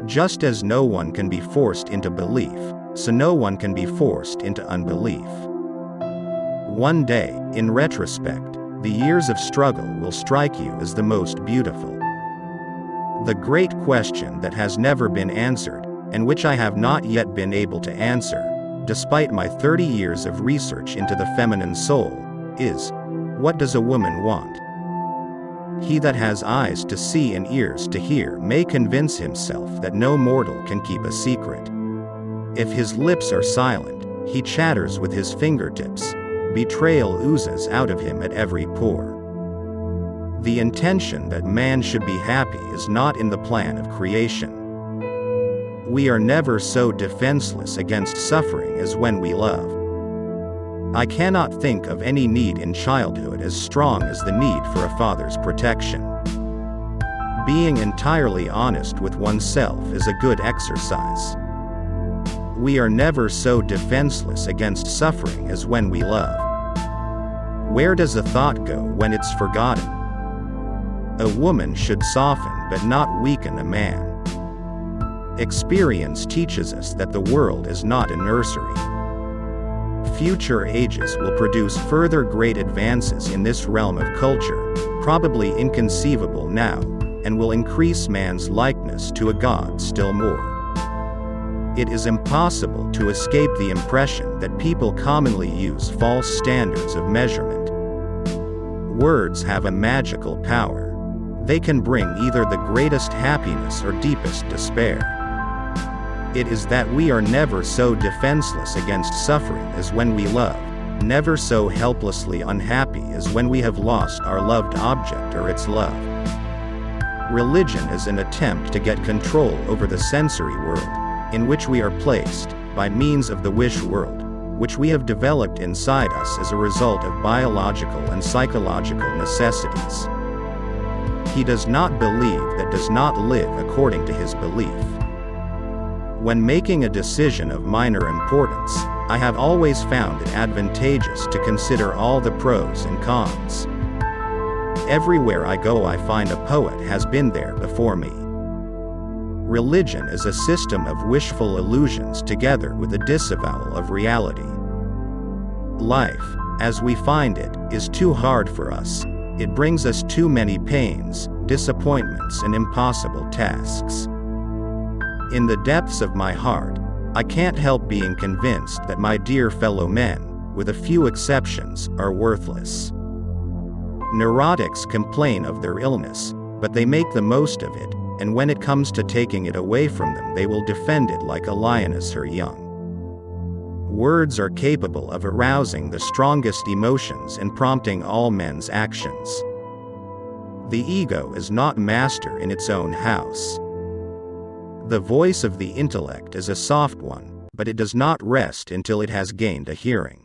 Just as no one can be forced into belief, so no one can be forced into unbelief. One day, in retrospect, the years of struggle will strike you as the most beautiful. The great question that has never been answered, and which I have not yet been able to answer, despite my 30 years of research into the feminine soul, is, what does a woman want? He that has eyes to see and ears to hear may convince himself that no mortal can keep a secret. If his lips are silent, he chatters with his fingertips. Betrayal oozes out of him at every pore. The intention that man should be happy is not in the plan of creation. We are never so defenseless against suffering as when we love. I cannot think of any need in childhood as strong as the need for a father's protection. Being entirely honest with oneself is a good exercise. We are never so defenseless against suffering as when we love. Where does a thought go when it's forgotten? A woman should soften but not weaken a man. Experience teaches us that the world is not a nursery. Future ages will produce further great advances in this realm of culture, probably inconceivable now, and will increase man's likeness to a god still more. It is impossible to escape the impression that people commonly use false standards of measurement. Words have a magical power. They can bring either the greatest happiness or deepest despair. It is that we are never so defenseless against suffering as when we love, never so helplessly unhappy as when we have lost our loved object or its love. Religion is an attempt to get control over the sensory world, in which we are placed, by means of the wish world, which we have developed inside us as a result of biological and psychological necessities. He does not believe that does not live according to his belief. When making a decision of minor importance, I have always found it advantageous to consider all the pros and cons. Everywhere I go I find a poet has been there before me. Religion is a system of wishful illusions together with a disavowal of reality. Life, as we find it, is too hard for us. It brings us too many pains, disappointments and impossible tasks. In the depths of my heart, I can't help being convinced that my dear fellow men, with a few exceptions, are worthless. Neurotics complain of their illness, but they make the most of it, and when it comes to taking it away from them they will defend it like a lioness her young. Words are capable of arousing the strongest emotions and prompting all men's actions. The ego is not master in its own house. The voice of the intellect is a soft one, but it does not rest until it has gained a hearing.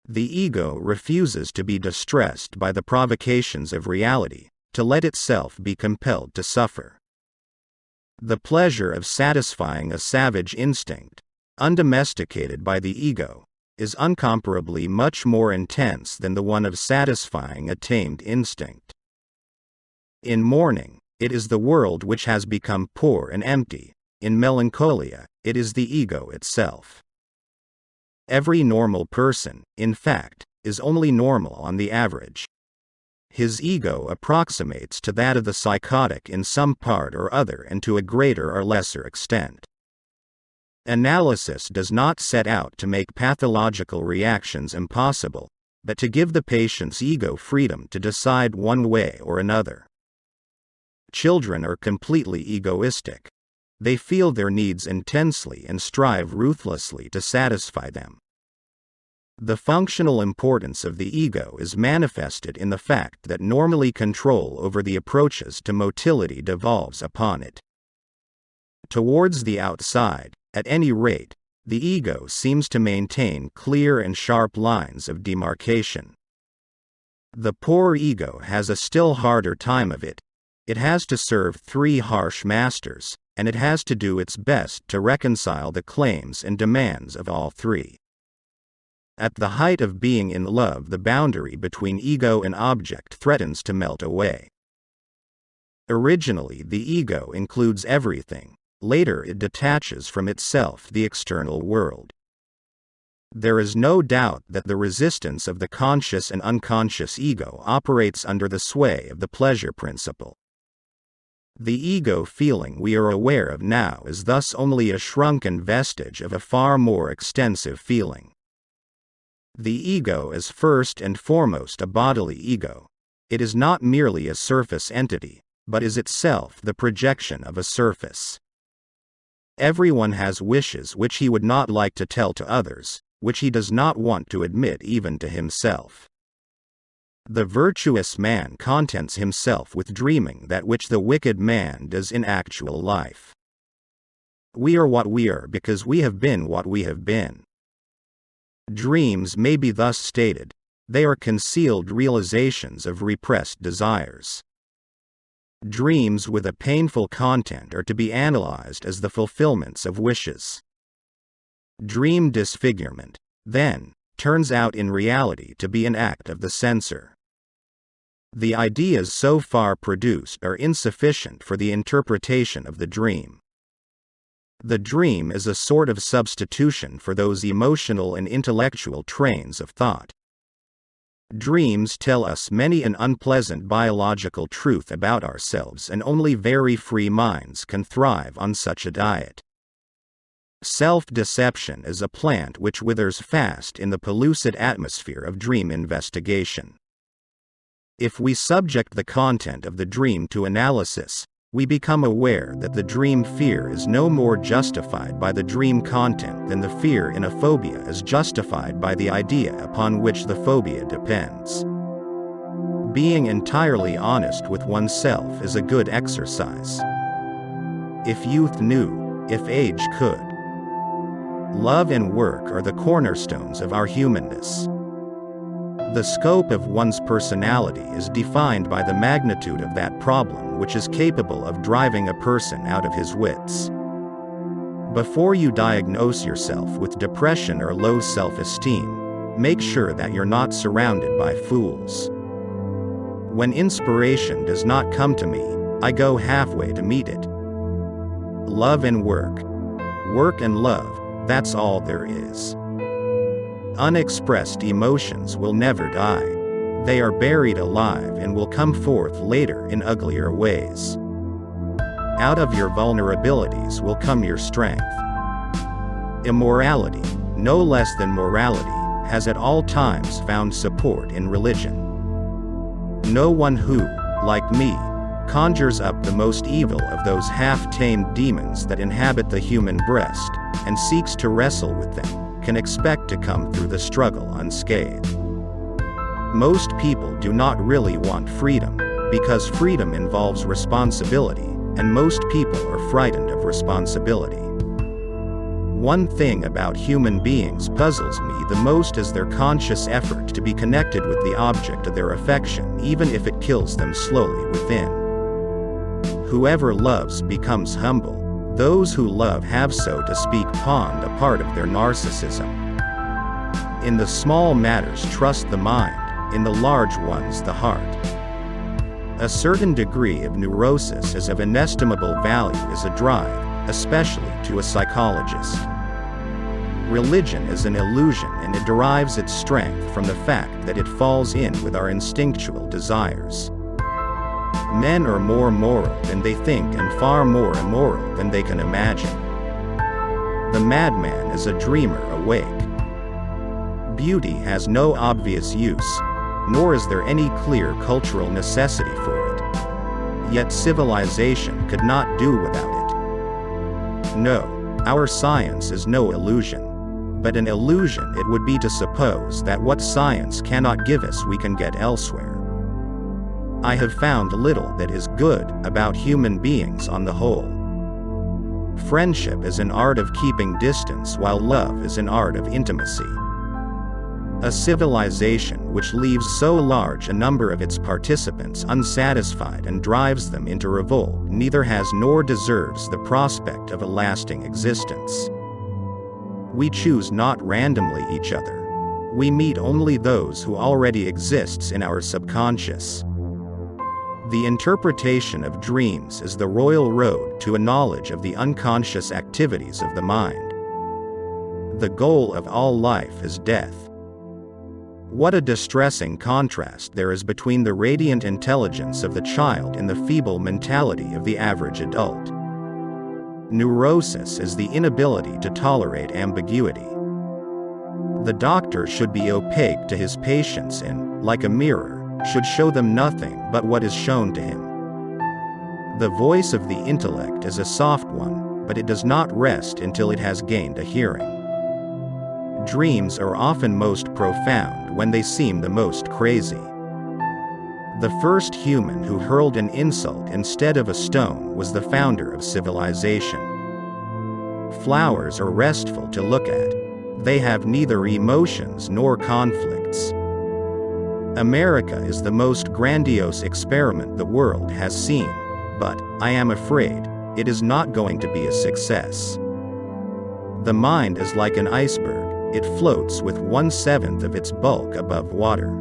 The ego refuses to be distressed by the provocations of reality, to let itself be compelled to suffer. The pleasure of satisfying a savage instinct, undomesticated by the ego, is incomparably much more intense than the one of satisfying a tamed instinct. In mourning, it is the world which has become poor and empty. In melancholia, it is the ego itself. Every normal person, in fact, is only normal on the average. His ego approximates to that of the psychotic in some part or other and to a greater or lesser extent. Analysis does not set out to make pathological reactions impossible, but to give the patient's ego freedom to decide one way or another. Children are completely egoistic. They feel their needs intensely and strive ruthlessly to satisfy them. The functional importance of the ego is manifested in the fact that normally control over the approaches to motility devolves upon it. Towards the outside, at any rate, the ego seems to maintain clear and sharp lines of demarcation. The poor ego has a still harder time of it. It has to serve three harsh masters, and it has to do its best to reconcile the claims and demands of all three. At the height of being in love, the boundary between ego and object threatens to melt away. Originally, the ego includes everything. Later, it detaches from itself the external world. There is no doubt that the resistance of the conscious and unconscious ego operates under the sway of the pleasure principle. The ego feeling we are aware of now is thus only a shrunken vestige of a far more extensive feeling. The ego is first and foremost a bodily ego. It is not merely a surface entity, but is itself the projection of a surface. Everyone has wishes which he would not like to tell to others, which he does not want to admit even to himself. The virtuous man contents himself with dreaming that which the wicked man does in actual life. We are what we are because we have been what we have been. Dreams may be thus stated: they are concealed realizations of repressed desires. Dreams with a painful content are to be analyzed as the fulfillments of wishes. Dream disfigurement, then, turns out in reality to be an act of the censor. The ideas so far produced are insufficient for the interpretation of the dream. The dream is a sort of substitution for those emotional and intellectual trains of thought. Dreams tell us many an unpleasant biological truth about ourselves, and only very free minds can thrive on such a diet. Self-deception is a plant which withers fast in the pellucid atmosphere of dream investigation. If we subject the content of the dream to analysis, we become aware that the dream fear is no more justified by the dream content than the fear in a phobia is justified by the idea upon which the phobia depends. Being entirely honest with oneself is a good exercise. If youth knew, if age could. Love and work are the cornerstones of our humanness. The scope of one's personality is defined by the magnitude of that problem which is capable of driving a person out of his wits. Before you diagnose yourself with depression or low self-esteem, make sure that you're not surrounded by fools. When inspiration does not come to me, I go halfway to meet it. Love and work. Work and love, that's all there is. Unexpressed emotions will never die. They are buried alive and will come forth later in uglier ways. Out of your vulnerabilities will come your strength. Immorality, no less than morality, has at all times found support in religion. No one who, like me, conjures up the most evil of those half-tamed demons that inhabit the human breast, and seeks to wrestle with them, can expect to come through the struggle unscathed. Most people do not really want freedom, because freedom involves responsibility, and most people are frightened of responsibility. One thing about human beings puzzles me the most is their conscious effort to be connected with the object of their affection, even if it kills them slowly within. Whoever loves becomes humble. Those who love have, so to speak, pawned a part of their narcissism. In the small matters trust the mind, in the large ones the heart. A certain degree of neurosis is of inestimable value as a drive, especially to a psychologist. Religion is an illusion, and it derives its strength from the fact that it falls in with our instinctual desires. Men are more moral than they think and far more immoral than they can imagine. The madman is a dreamer awake. Beauty has no obvious use, nor is there any clear cultural necessity for it. Yet civilization could not do without it. No, our science is no illusion, but an illusion it would be to suppose that what science cannot give us we can get elsewhere. I have found little that is good about human beings on the whole. Friendship is an art of keeping distance, while love is an art of intimacy. A civilization which leaves so large a number of its participants unsatisfied and drives them into revolt neither has nor deserves the prospect of a lasting existence. We choose not randomly each other. We meet only those who already exists in our subconscious. The interpretation of dreams is the royal road to a knowledge of the unconscious activities of the mind. The goal of all life is death. What a distressing contrast there is between the radiant intelligence of the child and the feeble mentality of the average adult. Neurosis is the inability to tolerate ambiguity. The doctor should be opaque to his patients and, like a mirror, should show them nothing but what is shown to him. The voice of the intellect is a soft one, but it does not rest until it has gained a hearing. Dreams are often most profound when they seem the most crazy. The first human who hurled an insult instead of a stone was the founder of civilization. Flowers are restful to look at. They have neither emotions nor conflicts. America is the most grandiose experiment the world has seen, but, I am afraid, it is not going to be a success. The mind is like an iceberg, it floats with 1/7 of its bulk above water.